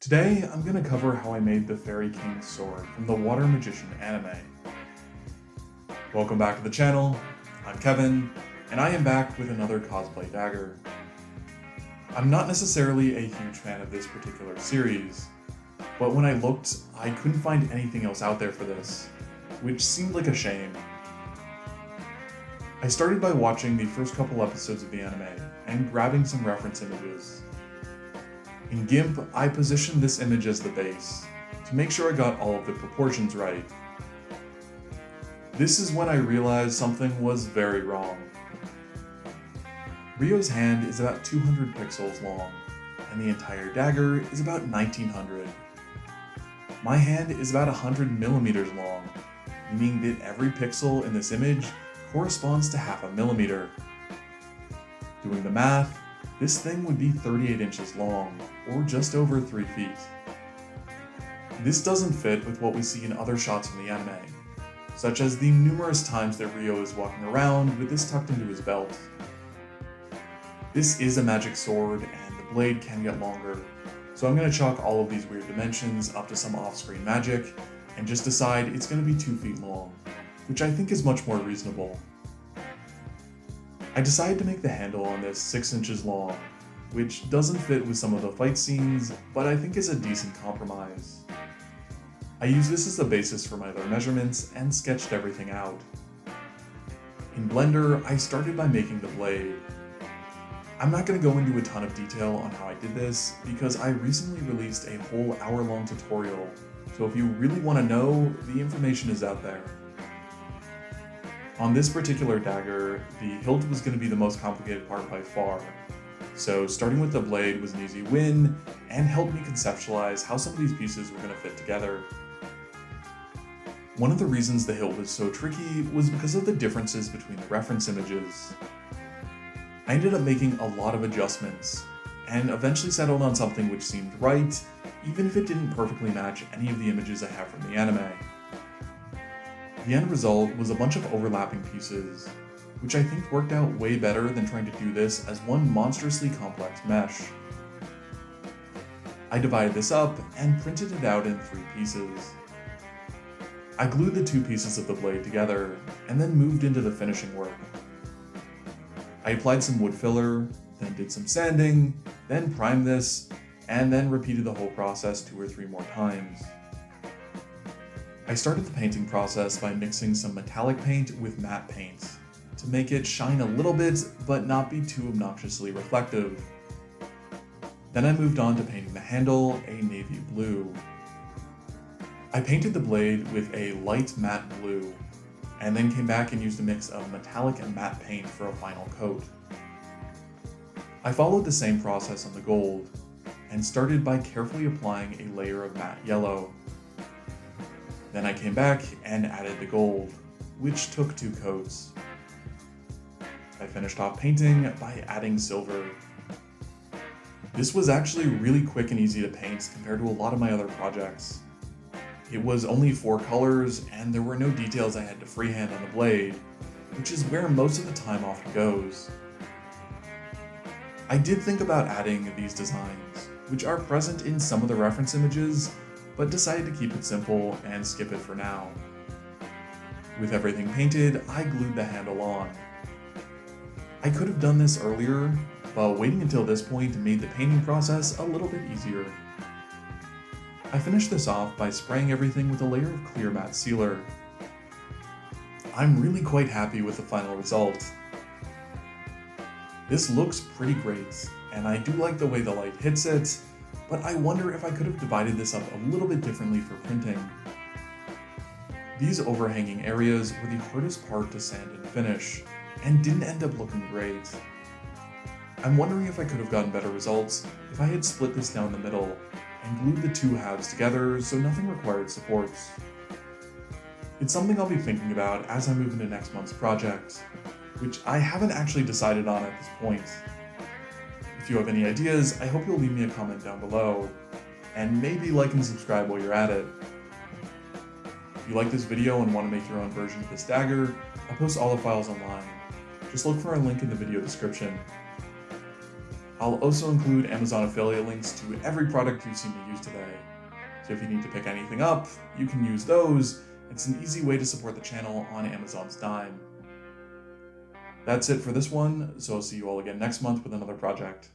Today, I'm going to cover how I made the Fairy King's sword from the Water Magician anime. Welcome back to the channel, I'm Kevin, and I am back with another cosplay dagger. I'm not necessarily a huge fan of this particular series, but when I looked, I couldn't find anything else out there for this, which seemed like a shame. I started by watching the first couple episodes of the anime and grabbing some reference images. In GIMP, I positioned this image as the base, to make sure I got all of the proportions right. This is when I realized something was very wrong. Ryo's hand is about 200 pixels long, and the entire dagger is about 1900. My hand is about 100 millimeters long, meaning that every pixel in this image corresponds to half a millimeter. Doing the math, this thing would be 38 inches long, or just over 3 feet. This doesn't fit with what we see in other shots from the anime, such as the numerous times that Ryo is walking around with this tucked into his belt. This is a magic sword, and the blade can get longer, so I'm going to chalk all of these weird dimensions up to some off-screen magic, and just decide it's going to be 2 feet long, which I think is much more reasonable. I decided to make the handle on this 6 inches long, which doesn't fit with some of the fight scenes, but I think is a decent compromise. I used this as the basis for my other measurements and sketched everything out. In Blender, I started by making the blade. I'm not going to go into a ton of detail on how I did this, because I recently released a whole hour-long tutorial, so if you really want to know, the information is out there. On this particular dagger, the hilt was going to be the most complicated part by far, so starting with the blade was an easy win, and helped me conceptualize how some of these pieces were going to fit together. One of the reasons the hilt was so tricky was because of the differences between the reference images. I ended up making a lot of adjustments, and eventually settled on something which seemed right, even if it didn't perfectly match any of the images I have from the anime. The end result was a bunch of overlapping pieces, which I think worked out way better than trying to do this as one monstrously complex mesh. I divided this up and printed it out in 3 pieces. I glued the 2 pieces of the blade together, and then moved into the finishing work. I applied some wood filler, then did some sanding, then primed this, and then repeated the whole process 2 or 3 more times. I started the painting process by mixing some metallic paint with matte paint to make it shine a little bit but not be too obnoxiously reflective. Then I moved on to painting the handle a navy blue. I painted the blade with a light matte blue, and then came back and used a mix of metallic and matte paint for a final coat. I followed the same process on the gold, and started by carefully applying a layer of matte yellow. Then I came back and added the gold, which took 2 coats. I finished off painting by adding silver. This was actually really quick and easy to paint compared to a lot of my other projects. It was only 4 colors, and there were no details I had to freehand on the blade, which is where most of the time often goes. I did think about adding these designs, which are present in some of the reference images, but decided to keep it simple and skip it for now. With everything painted, I glued the handle on. I could have done this earlier, but waiting until this point made the painting process a little bit easier. I finished this off by spraying everything with a layer of clear matte sealer. I'm really quite happy with the final result. This looks pretty great, and I do like the way the light hits it, but I wonder if I could have divided this up a little bit differently for printing. These overhanging areas were the hardest part to sand and finish, and didn't end up looking great. I'm wondering if I could have gotten better results if I had split this down the middle, and glued the 2 halves together so nothing required supports. It's something I'll be thinking about as I move into next month's project, which I haven't actually decided on at this point. If you have any ideas, I hope you'll leave me a comment down below, and maybe like and subscribe while you're at it. If you like this video and want to make your own version of this dagger, I'll post all the files online. Just look for a link in the video description. I'll also include Amazon affiliate links to every product you've seen me use today. So if you need to pick anything up, you can use those. It's an easy way to support the channel on Amazon's dime. That's it for this one, so I'll see you all again next month with another project.